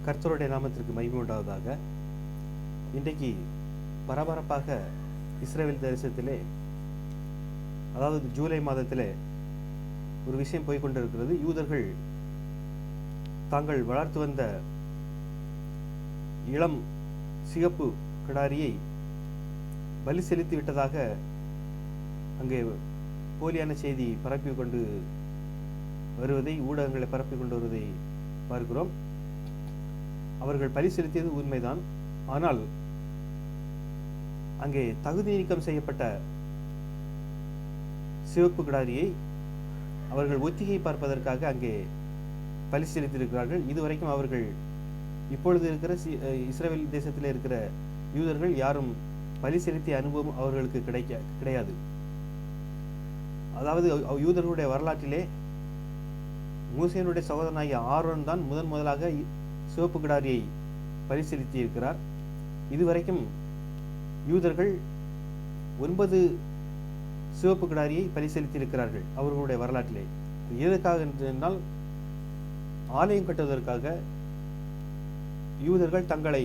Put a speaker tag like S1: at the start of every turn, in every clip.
S1: கர்த்தருடைய நாமத்திற்கு மகிமை உண்டாவதாக. இன்றைக்கு பரபரப்பாக இஸ்ரேல் தேசத்திலே, அதாவது ஜூலை மாதத்திலே ஒரு விஷயம் போய்கொண்டிருக்கிறது. யூதர்கள் தாங்கள் வளர்த்து வந்த இளம் சிகப்பு கிடாரியை பலி செலுத்தி விட்டதாக அங்கே போலியான செய்தி பரப்பி கொண்டு வருவதை, ஊடகங்களை பரப்பி கொண்டு வருவதை பார்க்கிறோம். அவர்கள் பலி செலுத்தியது உண்மைதான். ஆனால் அங்கே தகுதி நீக்கம் செய்யப்பட்ட சிவப்பு கிடாரியை அவர்கள் ஒத்திகை பார்ப்பதற்காக அங்கே பலி செலுத்தியிருக்கிறார்கள். இதுவரைக்கும் அவர்கள் இப்பொழுது இருக்கிற இஸ்ரேல் தேசத்தில் இருக்கிற யூதர்கள் யாரும் பலி செலுத்திய அனுபவம் அவர்களுக்கு கிடையாது. அதாவது யூதர்களுடைய வரலாற்றிலே மூசேனுடைய சகோதரனாகிய ஆரோன் தான் முதலாக சிவப்பு கிடாரியை பலி செலுத்தி இருக்கிறார். இதுவரைக்கும் யூதர்கள் 9 சிவப்பு கிடாரியை பலி செலுத்தி இருக்கிறார்கள் அவர்களுடைய வரலாற்றிலே. எதற்காக என்றால், ஆலயம் கட்டுவதற்காக, யூதர்கள் தங்களை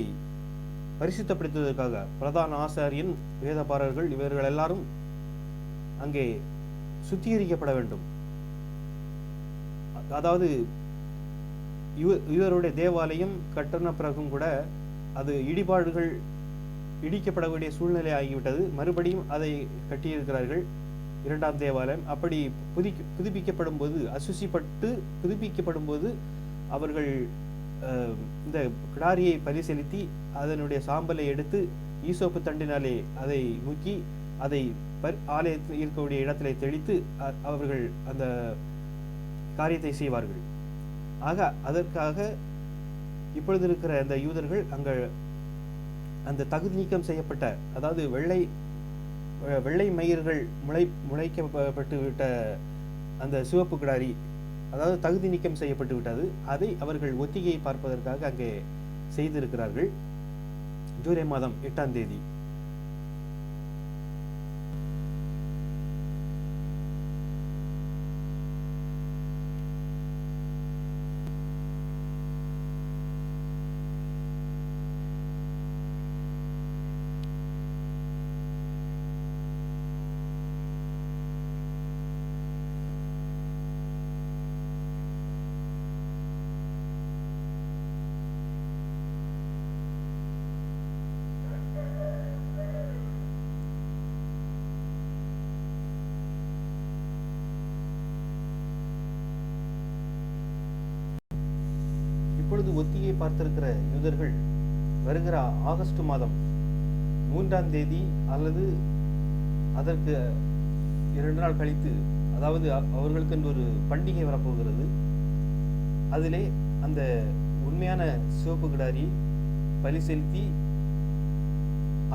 S1: பரிசுத்தப்படுத்துவதற்காக. பிரதான ஆசாரியன், வேதபாரர்கள் இவர்கள் எல்லாரும் அங்கே சுத்திகரிக்கப்பட வேண்டும். அதாவது யூதருடைய தேவாலயம் கட்டின பிறகும் கூட அது இடிக்கப்படக்கூடிய சூழ்நிலை ஆகிவிட்டது. மறுபடியும் அதை கட்டியிருக்கிறார்கள், இரண்டாம் தேவாலயம். அப்படி புதுப்பிக்கப்படும் போது, அசுசிப்பட்டு புதுப்பிக்கப்படும் போது அவர்கள் இந்த கிடாரியை பலி செலுத்தி அதனுடைய சாம்பலை எடுத்து ஈசோப்பு தண்டினாலே அதை முக்கி அதை ஆலயத்தில் இருக்கக்கூடிய இடத்திலே தெளித்து அவர்கள் அந்த காரியத்தை செய்வார்கள். ஆக அதற்காக இப்பொழுது இருக்கிற அந்த யூதர்கள் அங்கே அந்த தகுதி நீக்கம் செய்யப்பட்ட, அதாவது வெள்ளை மயிர்கள் முளைக்கப்பட்டு விட்ட அந்த சிவப்பு கிடாரி, அதாவது தகுதி நீக்கம் செய்யப்பட்டு விட்டது. அதை அவர்கள் ஒத்திகையை பார்ப்பதற்காக அங்கே செய்திருக்கிறார்கள். ஜூலை மாதம் 8ஆம் தேதி. இப்பொழுது ஒத்திகை பார்த்திருக்கிற யூதர்கள் வருகிற ஆகஸ்ட் மாதம் 3ஆம் தேதி அல்லது அதற்கு 2 நாள் கழித்து, அதாவது அவர்களுக்கு ஒரு பண்டிகை வரப்போகிறது. அதிலே அந்த உண்மையான சிவப்பு கிடாரி பலி செலுத்தி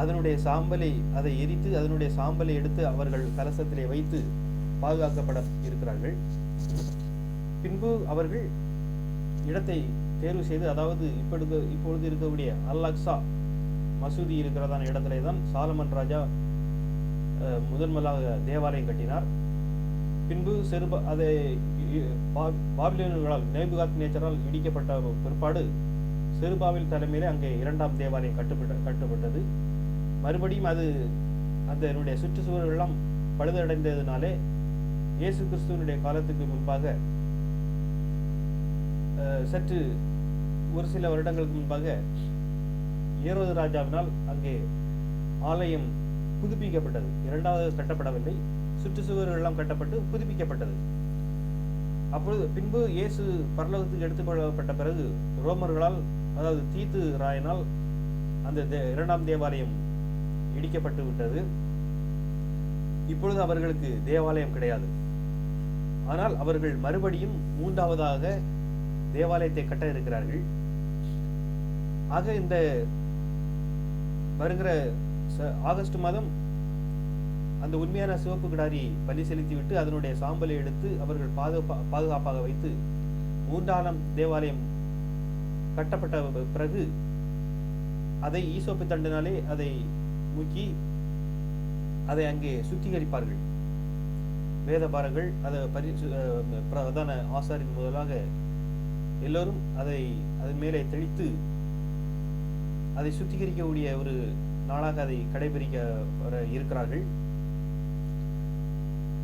S1: அதனுடைய சாம்பலை, அதை எரித்து அதனுடைய சாம்பலை எடுத்து அவர்கள் கலசத்திலே வைத்து பாதுகாக்கப்பட இருக்கிறார்கள். பின்பு அவர்கள் இடத்தை தேர்வு செய்து, அதாவது இப்பொழுது இருக்கக்கூடிய அல்-அக்ஸா மசூதி இருக்கிறதான இடத்துல தான் சாலமன் ராஜா முதன்முதலாக தேவாலயம் கட்டினார். பின்பு அதை பாபிலோனியர்களால், நேபுகாத்நேச்சரால் இடிக்கப்பட்ட பிற்பாடு செருபாபில் தலைமையிலே அங்கே 2ஆம் தேவாலயம் கட்டப்பட்டது. மறுபடியும் அதனுடைய சுற்றுச்சுவர்களெல்லாம் பழுதடைந்ததினாலே இயேசு கிறிஸ்துவனுடைய காலத்துக்கு முன்பாக, சற்று ஒரு சில வருடங்களுக்கு முன்பாக ஏரோது ராஜாவினால் அங்கே ஆலயம் புதுப்பிக்கப்பட்டது. 2வது கட்டப்படவில்லை, சுற்றுச்சுவர்கள் எல்லாம் கட்டப்பட்டு புதுப்பிக்கப்பட்டது. அப்பொழுது பின்பு இயேசு பரலோகத்துக்கு எடுத்துக்கொள்ளப்பட்ட பிறகு ரோமர்களால், அதாவது தீத்து ராயனால் அந்த 2ஆம் தேவாலயம் இடிக்கப்பட்டு விட்டது. இப்பொழுது அவர்களுக்கு தேவாலயம் கிடையாது. ஆனால் அவர்கள் மறுபடியும் 3வதாக தேவாலயத்தை கட்ட இருக்கிறார்கள். ஆக இந்த வருகிற ஆகஸ்ட் மாதம் அந்த உண்மையான சிவப்பு கிடாரியை பலி செலுத்திவிட்டு அதனுடைய சாம்பலை எடுத்து அவர்கள் பாதுகாப்பாக வைத்து 3ஆம் தேவாலயம் கட்டப்பட்ட பிறகு அதை ஈசோப்பு தண்டினாலே அதை முக்கி அதை அங்கே சுத்திகரிப்பார்கள். வேதபாரர்கள் அதை பிரதான ஆசாரின் முதலாக எல்லோரும் அதன் மேலே தெளித்து அதை சுத்திகரிக்கக்கூடிய ஒரு நாளாக அதை கடைபிடிக்க இருக்கிறார்கள்.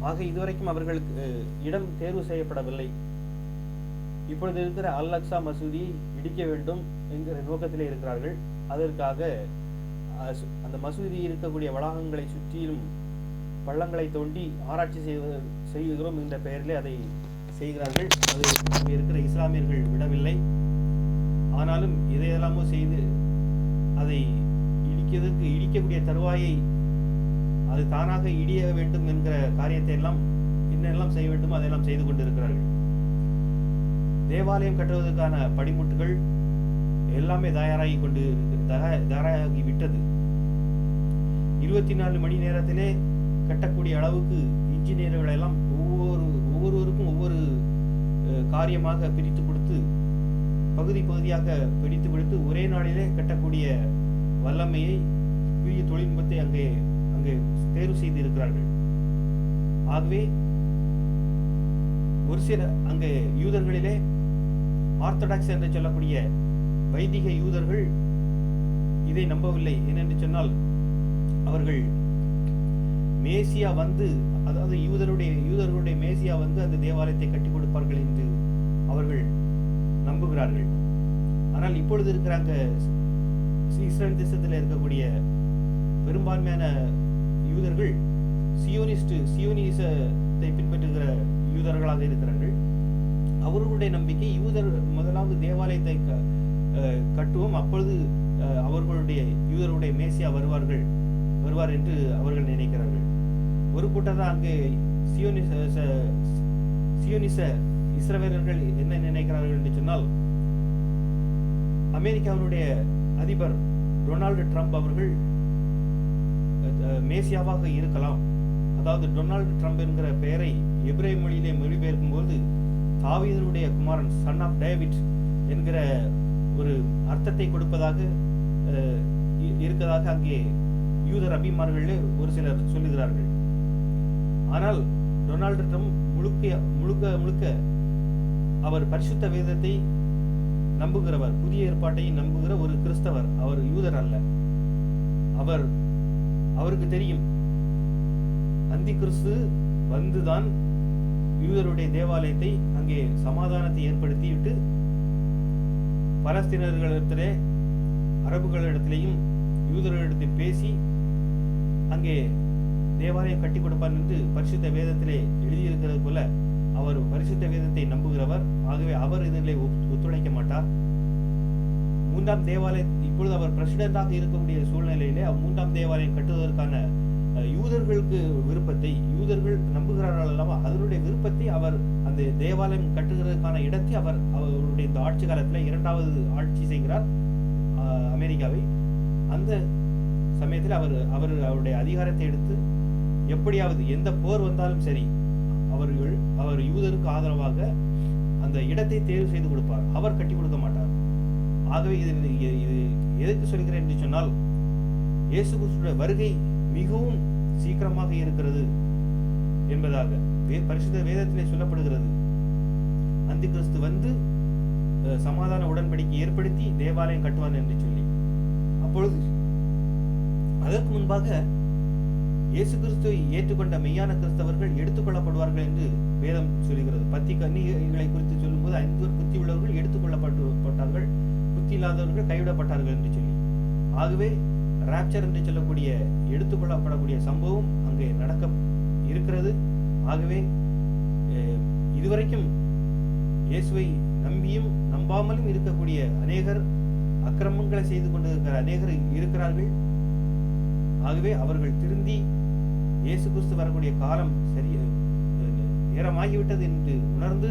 S1: ஆக இதுவரைக்கும் அவர்களுக்கு இடம் தேர்வு செய்யப்படவில்லை. இப்பொழுது இருக்கிற அல் அக்ஸா மசூதியை இடிக்க வேண்டும் என்கிற நோக்கத்திலே இருக்கிறார்கள். அதற்காக அந்த மசூதி இருக்கக்கூடிய வளாகங்களை சுற்றிலும் பள்ளங்களை தோண்டி ஆராய்ச்சி செய்கிறோம் என்ற பெயரிலே அதை செய்கிறார்கள். அது அங்கே இருக்கிற இஸ்லாமியர்கள் விடவில்லை. ஆனாலும் இதையெல்லாமோ செய்து அதை இடிக்கக்கூடிய தருவாயை அது தானாக இடிய வேண்டும் என்கிற காரியத்தை எல்லாம் என்னெல்லாம் செய்ய வேண்டுமோ அதையெல்லாம் செய்து கொண்டிருக்கிறார்கள். தேவாலயம் கட்டுவதற்கான படிமுட்டுகள் எல்லாமே தயாராகி விட்டது. 24 மணி நேரத்திலே கட்டக்கூடிய அளவுக்கு இன்ஜினியர்கள் எல்லாம் ஒவ்வொருவருக்கும் ஒவ்வொரு காரியமாக பிரித்து கொடுத்து பகுதியாக பிரித்து கொடுத்து ஒரே நாளிலே கட்டக்கூடிய வல்லமையை புதிய தொழில்நுட்பத்தை அங்கே தேர்வு செய்து இருக்கிறார்கள். ஆகவே ஒரு சில அங்கே யூதர்களிலே ஆர்த்தடாக்ஸ் என்று சொல்லக்கூடிய வைதிக யூதர்கள் இதை நம்பவில்லை. ஏனென்று சொன்னால் அவர்கள் மேசியா வந்து, அதாவது யூதர்களுடைய மேசியா வந்து அந்த தேவாலயத்தை கட்டி கொடுப்பார்கள் என்று அவர்கள் நம்புகிறார்கள். ஆனால் இப்பொழுது இருக்கிறாங்க இஸ்ரேல் தேசத்தில் இருக்கக்கூடிய பெரும்பான்மையான யூதர்கள் சியோனிசத்தை பின்பற்றுகிற யூதர்களாக இருக்கிறார்கள். அவர்களுடைய நம்பிக்கை முதலாவது தேவாலயத்தை கட்டுவோம், அப்பொழுது யூதருடைய மேசியா வருவார் என்று அவர்கள் நினைக்கிறார்கள். ஒரு கூட்டர் தான் அங்கே சியோனிச இஸ்ரவேலர்கள் என்ன நினைக்கிறார்கள் என்று சொன்னால், அமெரிக்காவினுடைய அதிபர் டொனால்டு ட்ரம்ப் அவர்கள் மேசியாவாக இருக்கலாம். அதாவது டொனால்டு ட்ரம்ப் என்கிற பெயரை எபிரேய மொழியிலே மொழிபெயர்க்கும் போது தாவீதுடைய குமாரன், சன் ஆஃப் டேவிட் என்கிற ஒரு அர்த்தத்தை கொடுப்பதாக இருக்கதாக அங்கே யூதர் அபிமானிகளே ஒரு சிலர் சொல்லுகிறார்கள். ஆனால் டொனால்டு ட்ரம்ப் முழுக்க அவர் பரிசுத்த வேதத்தை நம்புகிறவர், புதிய ஏற்பாட்டை நம்புகிற ஒரு கிறிஸ்தவர். அவர் யூதர் அல்ல. அவருக்கு தெரியும் அந்தி கிறிஸ்து வந்துதான் யூதருடைய தேவாலயத்தை அங்கே சமாதானத்தை ஏற்படுத்திவிட்டு பலஸ்தீனர்களிடத்திலே அரபுகளிடத்திலேயும் யூதர்களிடத்தில் பேசி அங்கே தேவாலயம் கட்டி கொடுப்பார் என்று பரிசுத்த வேதத்திலே எழுதியிருக்கிறது போல அவர் பரிசுத்த வேதத்தை நம்புகிறவர். ஆகவே அவர் இதிலே ஒத்துழைக்க மாட்டார். மூன்றாம் தேவாலயம், இப்பொழுது அவர் பிரசிடென்டாக இருக்கக்கூடிய சூழ்நிலையிலே மூன்றாம் தேவாலயம் கட்டுவதற்கான யூதர்களுக்கு விருப்பத்தை, யூதர்கள் நம்புகிறார்கள் அல்லவா, அதனுடைய விருப்பத்தை அவர் அந்த தேவாலயம் கட்டுகிறதுக்கான இடத்தை அவருடைய இந்த ஆட்சி காலத்தில் 2வது ஆட்சி செய்கிறார் அமெரிக்காவை. அந்த சமயத்தில் அவருடைய அதிகாரத்தை எடுத்து எப்படியாவது எந்த போர் வந்தாலும் சரி அவர் யூதருக்கு ஆதரவாக அந்த இடத்தை தேர்வு செய்து கொடுப்பார். அவர் கட்டி கொடுக்க மாட்டார். ஆகவே இது எதற்கு சொல்கிறேன் என்று சொன்னால், இயேசு கிறிஸ்துவின் வருகை மிகவும் சீக்கிரமாக இருக்கிறது என்பதாக பரிசுத்த வேதத்திலே சொல்லப்படுகிறது. அந்தி கிறிஸ்து வந்து சமாதான உடன்படிக்கை ஏற்படுத்தி தேவாலயம் கட்டுவான் என்று சொல்லி, அப்பொழுது அதற்கு முன்பாக இயேசு கிறிஸ்துவை ஏற்றுக்கொண்ட மெய்யான கிறிஸ்தவர்கள் எடுத்துக்கொள்ளப்படுவார்கள் என்று வேதம் சொல்கிறது. 10 கன்னிகைகளை குறித்து சொல்லும்போது 5 புத்தி உள்ளவர்கள் எடுத்துக்கொள்ளப்பட்டார்கள், புத்தி இல்லாதவர்கள் கைவிடப்பட்டார்கள் என்று சொல்லி. ஆகவே ராப்சர் என்று சொல்லக்கூடிய எடுத்துக்கொள்ளப்படக்கூடிய சம்பவம் அங்கே நடக்க இருக்கிறது. ஆகவே இதுவரைக்கும் இயேசுவை நம்பியும் நம்பாமலும் இருக்கக்கூடிய அநேகர், அக்கிரமங்களை செய்து கொண்டிருக்கிற அநேகர் இருக்கிறார்கள். ஆகவே அவர்கள் திருந்தி இயேசு கிறிஸ்து வரக்கூடிய காலம் நேரமாகிவிட்டது என்று உணர்ந்து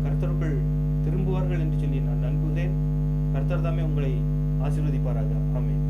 S1: கர்த்தருக்குள் திரும்புவார்கள் என்று சொல்லி நான் நம்புகிறேன். கர்த்தர் தாமே உங்களை ஆசீர்வதிப்பாராக. ஆமென்.